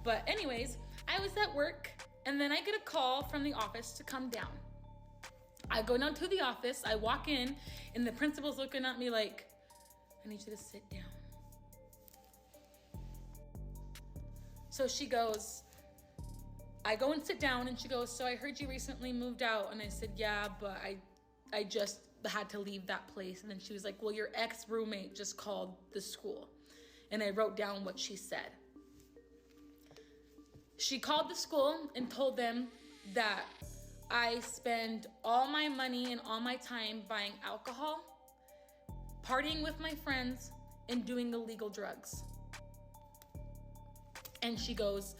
But anyways, I was at work and then I get a call from the office to come down. I go down to the office, I walk in, and the principal's looking at me like, I need you to sit down. So she goes, I go and sit down and she goes, so I heard you recently moved out. And I said, yeah, but I just had to leave that place. And then she was like, well, your ex-roommate just called the school. And I wrote down what she said. She called the school and told them that I spend all my money and all my time buying alcohol, partying with my friends, and doing illegal drugs. And she goes,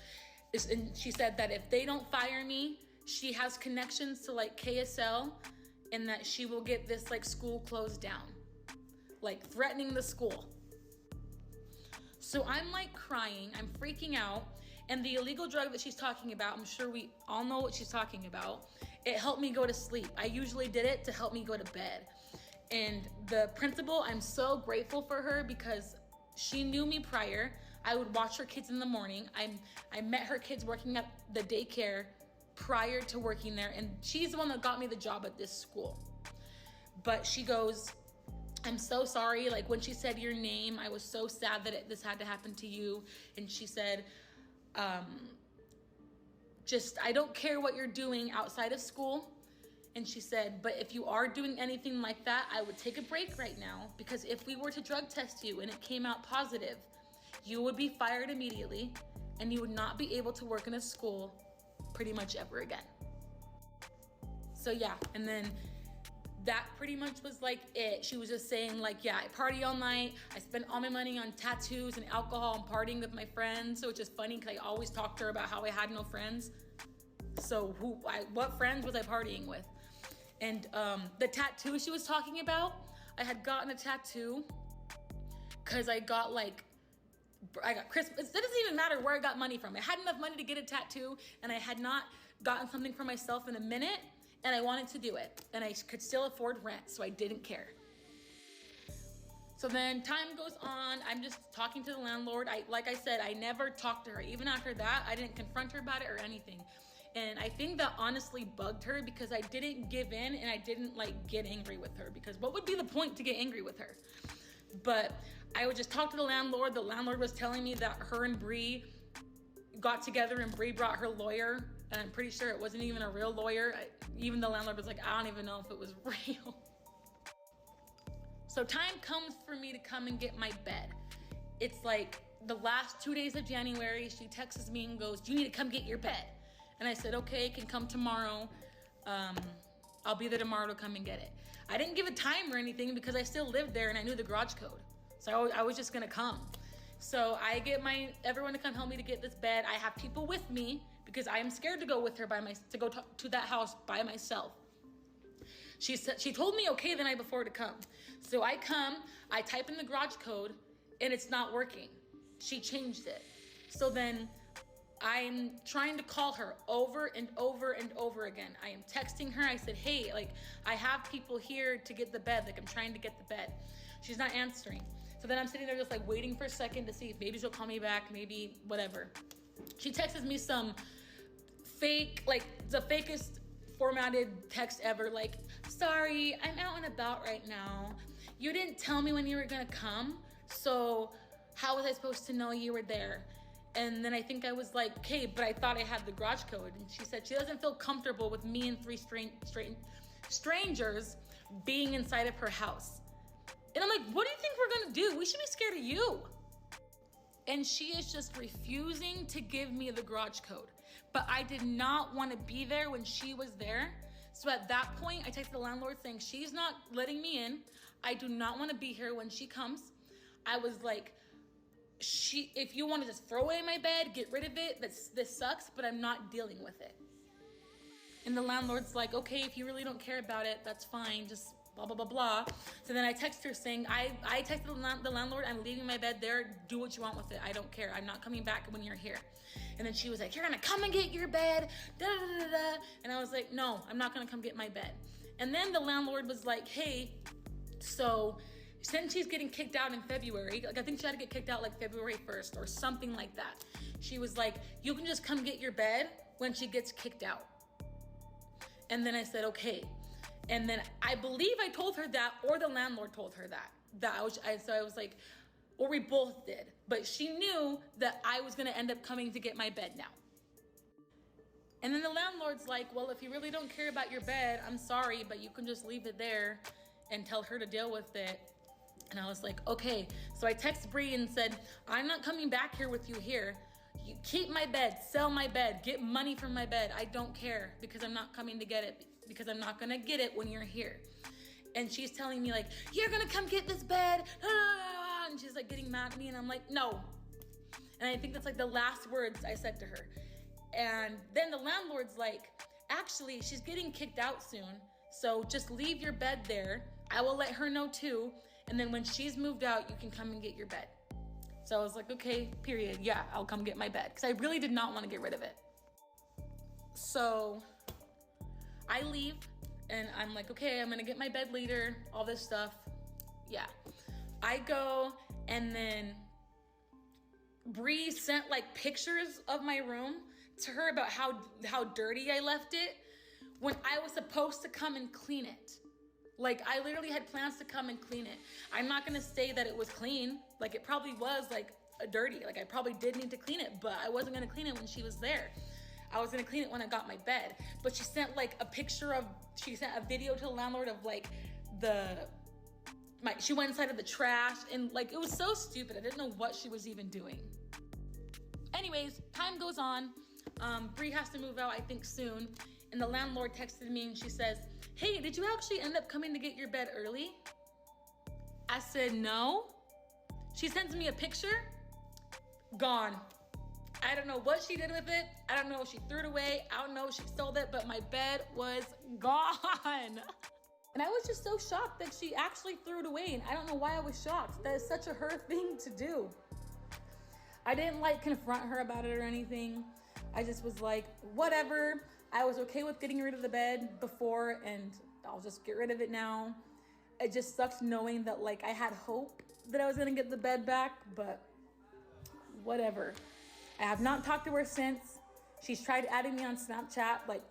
and she said that if they don't fire me, she has connections to like KSL and that she will get this like school closed down, like threatening the school. So I'm like crying, I'm freaking out. And the illegal drug that she's talking about, I'm sure we all know what she's talking about. It helped me go to sleep. I usually did it to help me go to bed. And the principal, I'm so grateful for her because she knew me prior. I would watch her kids in the morning. I met her kids working at the daycare prior to working there, and she's the one that got me the job at this school. But she goes, I'm so sorry. Like when she said your name, I was so sad that this had to happen to you. And she said, I don't care what you're doing outside of school. And she said, but if you are doing anything like that, I would take a break right now, because if we were to drug test you and it came out positive, you would be fired immediately and you would not be able to work in a school pretty much ever again. So yeah, and then that pretty much was like it. She was just saying like, yeah, I party all night. I spend all my money on tattoos and alcohol and partying with my friends. So it's just funny because I always talk to her about how I had no friends. So what friends was I partying with? And the tattoo she was talking about, I had gotten a tattoo because I got Christmas. It doesn't even matter where I got money from. I had enough money to get a tattoo and I had not gotten something for myself in a minute and I wanted to do it and I could still afford rent, so I didn't care. So then time goes on. I'm just talking to the landlord. Like I said, I never talked to her. Even after that, I didn't confront her about it or anything. And I think that honestly bugged her because I didn't give in and I didn't like get angry with her, because what would be the point to get angry with her? But I would just talk to the landlord. The landlord was telling me that her and Bree got together and Bree brought her lawyer. And I'm pretty sure it wasn't even a real lawyer. Even the landlord was like, I don't even know if it was real. So time comes for me to come and get my bed. It's like the last 2 days of January. She texts me and goes, you need to come get your bed. And I said, okay, can come tomorrow. I'll be there tomorrow to come and get it. I didn't give a time or anything because I still lived there and I knew the garage code. So I was just gonna come. So I get everyone to come help me to get this bed. I have people with me because I am scared to go with her to go to that house by myself. She told me okay the night before to come. So I come, I type in the garage code and it's not working. She changed it. So then I'm trying to call her over and over and over again. I am texting her. I said, hey, like I have people here to get the bed. Like I'm trying to get the bed. She's not answering. So then I'm sitting there just like waiting for a second to see if maybe she'll call me back, maybe whatever. She texts me some fake, like the fakest formatted text ever. Like, sorry, I'm out and about right now. You didn't tell me when you were gonna come. So how was I supposed to know you were there? And then I think I was like, okay, but I thought I had the garage code. And she said she doesn't feel comfortable with me and three strangers being inside of her house. And I'm like, what do you think we're gonna do? We should be scared of you. And she is just refusing to give me the garage code. But I did not want to be there when she was there. So at that point, I texted the landlord saying, she's not letting me in. I do not want to be here when she comes. I was like, if you want to just throw away my bed, get rid of it, this sucks, but I'm not dealing with it. And the landlord's like, okay, if you really don't care about it, that's fine, just blah, blah, blah, blah. So then I text her saying, I texted the landlord, I'm leaving my bed there, do what you want with it, I don't care, I'm not coming back when you're here. And then she was like, you're gonna come and get your bed, da da da da. And I was like, no, I'm not gonna come get my bed. And then the landlord was like, hey, so since she's getting kicked out in February, like I think she had to get kicked out like February 1st or something like that. She was like, you can just come get your bed when she gets kicked out. And then I said, okay. And then I believe I told her that, or the landlord told her that. So I was like, or we both did. But she knew that I was gonna end up coming to get my bed now. And then the landlord's like, well, if you really don't care about your bed, I'm sorry, but you can just leave it there and tell her to deal with it. And I was like, okay. So I texted Bree and said, I'm not coming back here with you here. You keep my bed, sell my bed, get money from my bed. I don't care because I'm not coming to get it because I'm not gonna get it when you're here. And she's telling me like, you're gonna come get this bed. And she's like getting mad at me and I'm like, no. And I think that's like the last words I said to her. And then the landlord's like, actually, she's getting kicked out soon. So just leave your bed there. I will let her know too. And then when she's moved out, you can come and get your bed. So I was like, okay, period. Yeah, I'll come get my bed. Because I really did not want to get rid of it. So I leave and I'm like, okay, I'm going to get my bed later, all this stuff. Yeah. I go and then Bree sent like pictures of my room to her about how dirty I left it when I was supposed to come and clean it. Like I literally had plans to come and clean it. I'm not gonna say that it was clean. Like it probably was like dirty. Like I probably did need to clean it, but I wasn't gonna clean it when she was there. I was gonna clean it when I got my bed. But she sent like she sent a video to the landlord of like she went inside of the trash and like it was so stupid. I didn't know what she was even doing. Anyways, time goes on. Bree has to move out, I think soon. And the landlord texted me and she says, hey, did you actually end up coming to get your bed early? I said, no. She sends me a picture, gone. I don't know what she did with it. I don't know if she threw it away. I don't know if she sold it, but my bed was gone. And I was just so shocked that she actually threw it away. And I don't know why I was shocked. That is such a her thing to do. I didn't like confront her about it or anything. I just was like, whatever. I was okay with getting rid of the bed before and I'll just get rid of it now. it just sucks knowing that like I had hope that I was gonna get the bed back, but whatever. I have not talked to her since. She's tried adding me on Snapchat like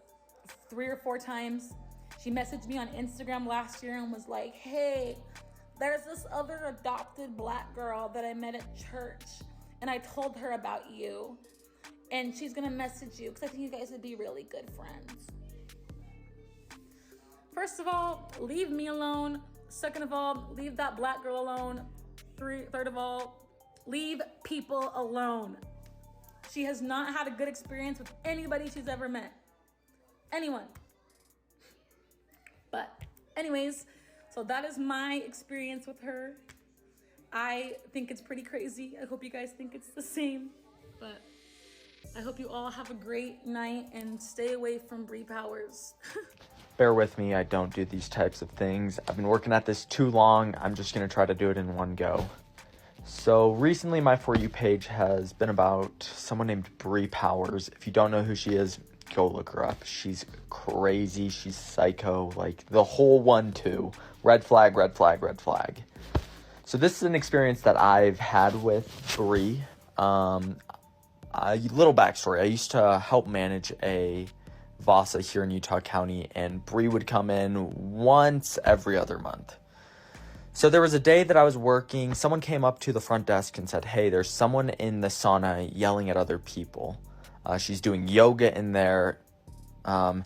3 or 4 times. She messaged me on Instagram last year and was like, hey, there's this other adopted black girl that I met at church, and I told her about you, and she's gonna message you because I think you guys would be really good friends. First of all, leave me alone. Second of all, leave that black girl alone. Third of all, leave people alone. She has not had a good experience with anybody she's ever met. Anyone. But anyways, so that is my experience with her. I think it's pretty crazy. I hope you guys think it's the same. But I hope you all have a great night and stay away from Bree Powers. Bear with me, I don't do these types of things. I've been working at this too long. I'm just gonna try to do it in one go. So recently my For You page has been about someone named Bree Powers. If you don't know who she is, go look her up. She's crazy, she's psycho, like the whole 1-2. Red flag, red flag, red flag. So this is an experience that I've had with Bree. A little backstory, I used to help manage a Vasa here in Utah County, and Bree would come in once every other month. So there was a day that I was working, someone came up to the front desk and said, hey, there's someone in the sauna yelling at other people. She's doing yoga in there. And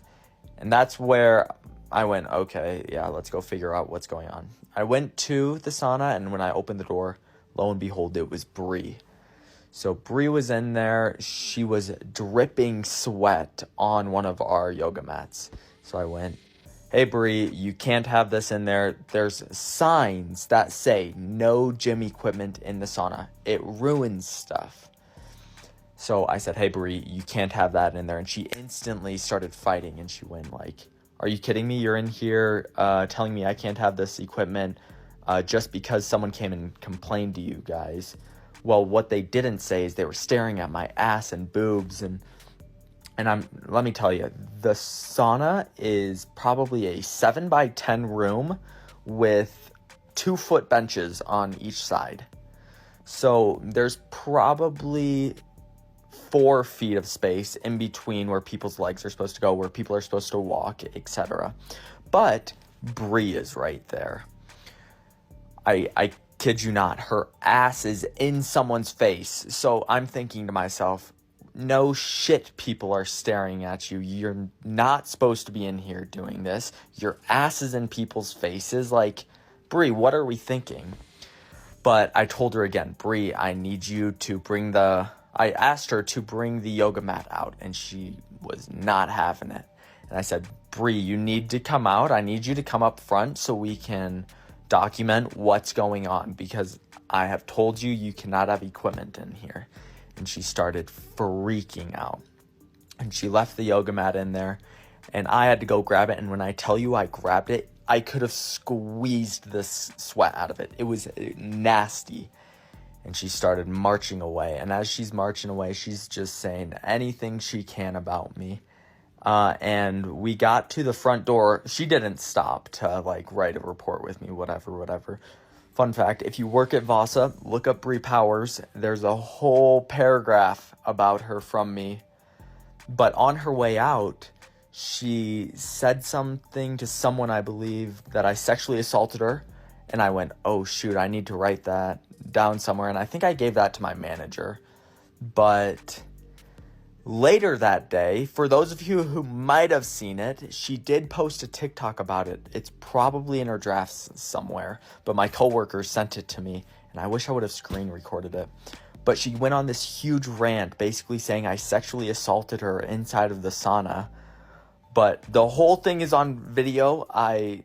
that's where I went, okay, yeah, let's go figure out what's going on. I went to the sauna, and when I opened the door, lo and behold, it was Bree. So Bree was in there. She was dripping sweat on one of our yoga mats. So I went, hey, Bree, you can't have this in there. There's signs that say no gym equipment in the sauna. It ruins stuff. So I said, hey, Bree, you can't have that in there. And she instantly started fighting, and she went like, are you kidding me? You're in here telling me I can't have this equipment just because someone came and complained to you guys. Well, what they didn't say is they were staring at my ass and boobs, and let me tell you, the sauna is probably a 7x10 room with 2-foot benches on each side. So there's probably 4 feet of space in between where people's legs are supposed to go, where people are supposed to walk, etc. But Bree is right there. I kid you not, her ass is in someone's face. So I'm thinking to myself, no shit, people are staring at you. You're not supposed to be in here doing this. Your ass is in people's faces. Like, Bree, what are we thinking? But I told her again, Bree, I need you to I asked her to bring the yoga mat out, and she was not having it. And I said, Bree, you need to come out. I need you to come up front so we can document what's going on, because I have told you you cannot have equipment in here. And she started freaking out, and she left the yoga mat in there, and I had to go grab it. And when I tell you I grabbed it, I could have squeezed this sweat out of it. It was nasty. And she started marching away, and as she's marching away, she's just saying anything she can about me. And we got to the front door. She didn't stop to like write a report with me, whatever. Fun fact, if you work at Vasa, look up Bree Powers. There's a whole paragraph about her from me. But on her way out, she said something to someone, I believe, that I sexually assaulted her. And I went, oh shoot, I need to write that down somewhere. And I think I gave that to my manager. But later that day, for those of you who might have seen it, she did post a TikTok about it. It's probably in her drafts somewhere, but my coworker sent it to me, and I wish I would have screen recorded it. But she went on this huge rant, basically saying I sexually assaulted her inside of the sauna. But the whole thing is on video. I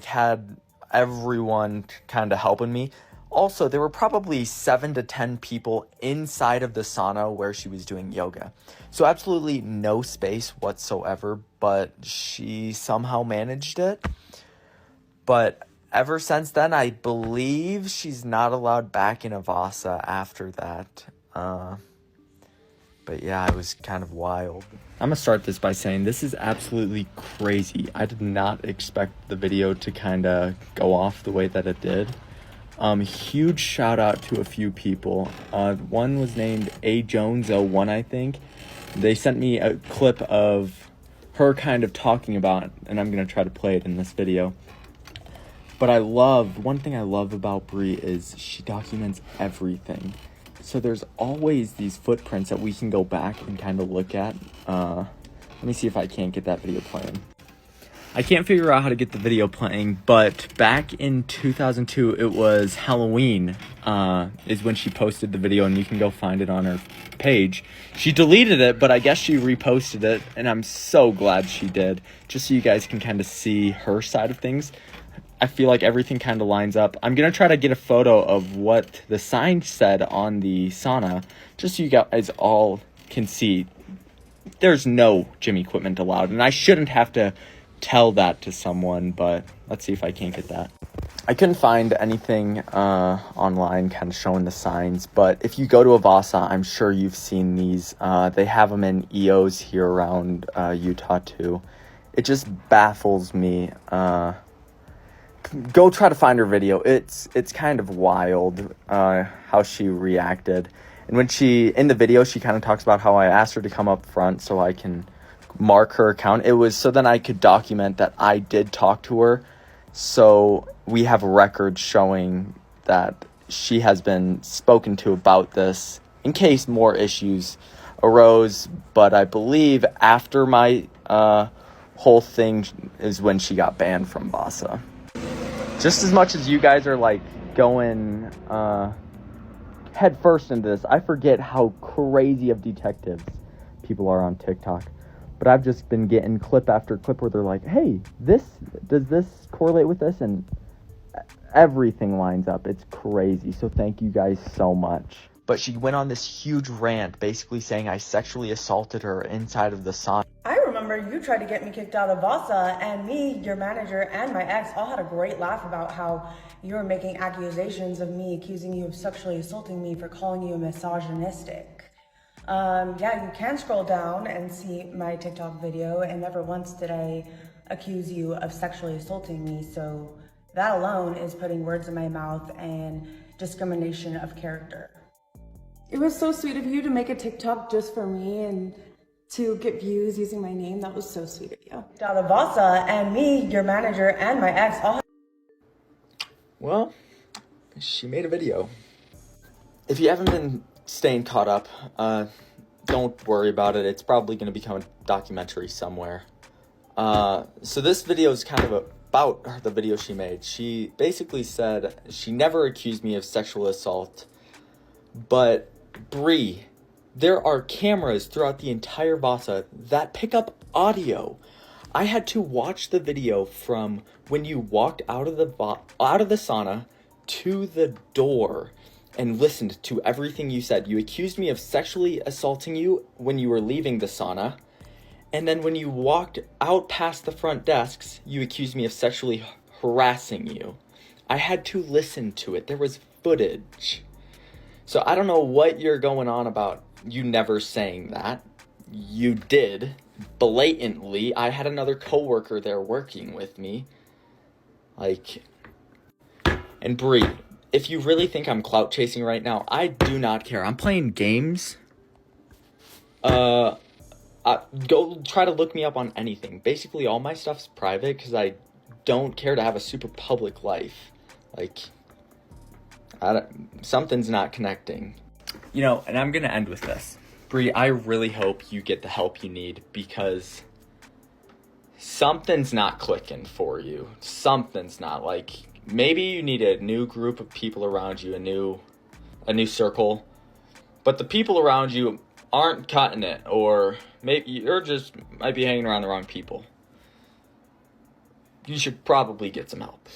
had everyone kind of helping me. Also, there were probably 7 to 10 people inside of the sauna where she was doing yoga. So absolutely no space whatsoever, but she somehow managed it. But ever since then, I believe she's not allowed back in Avasa after that. But yeah, it was kind of wild. I'm gonna start this by saying this is absolutely crazy. I did not expect the video to kind of go off the way that it did. Huge shout out to a few people. One was named A Jones 01, I think. They sent me a clip of her kind of talking about, and I'm gonna try to play it in this video. But one thing I love about Brie is she documents everything. So there's always these footprints that we can go back and kind of look at. Let me see if I can't get that video playing. I can't figure out how to get the video playing, but back in 2002, it was Halloween, is when she posted the video, and you can go find it on her page. She deleted it, but I guess she reposted it, and I'm so glad she did, just so you guys can kind of see her side of things. I feel like everything kind of lines up. I'm going to try to get a photo of what the sign said on the sauna, just so you guys all can see. There's no gym equipment allowed, and I shouldn't have to tell that to someone, but let's see if I can't get that. I couldn't find anything online kind of showing the signs, but if you go to Avasa, I'm sure you've seen these. They have them in EOs here around Utah too. It just baffles me. Go try to find her video. It's kind of wild how she reacted. And when in the video, she kind of talks about how I asked her to come up front so I can mark her account. It was so then I could document that I did talk to her. So we have records showing that she has been spoken to about this in case more issues arose. But I believe after my whole thing is when she got banned from Vasa. Just as much as you guys are like going head first into this, I forget how crazy of detectives people are on TikTok. But I've just been getting clip after clip where they're like, hey, does this correlate with this? And everything lines up. It's crazy. So thank you guys so much. But she went on this huge rant basically saying I sexually assaulted her inside of the sauna. I remember you tried to get me kicked out of Vasa, and me, your manager, and my ex all had a great laugh about how you were making accusations of me, accusing you of sexually assaulting me for calling you misogynistic. Yeah, you can scroll down and see my TikTok video, and never once did I accuse you of sexually assaulting me, so that alone is putting words in my mouth and discrimination of character. It was so sweet of you to make a TikTok just for me and to get views using my name. That was so sweet of you. Out of Vasa, and me, your manager, and my ex all. Well, she made a video. If you haven't been staying caught up, don't worry about it. It's probably going to become a documentary somewhere. So this video is kind of about the video she made. She basically said she never accused me of sexual assault, but Brie, there are cameras throughout the entire Vasa that pick up audio. I had to watch the video from when you walked out of the sauna to the door and listened to everything you said. You accused me of sexually assaulting you when you were leaving the sauna. And then when you walked out past the front desks, you accused me of sexually harassing you. I had to listen to it. There was footage. So I don't know what you're going on about you never saying that. You did, blatantly. I had another coworker there working with me. And Brie, if you really think I'm clout chasing right now, I do not care. I'm playing games. Go try to look me up on anything. Basically, all my stuff's private because I don't care to have a super public life. Something's not connecting. And I'm going to end with this. Brie, I really hope you get the help you need because something's not clicking for you. Something's not. Maybe you need a new group of people around you, a new circle. But the people around you aren't cutting it, or maybe you're just might be hanging around the wrong people. You should probably get some help.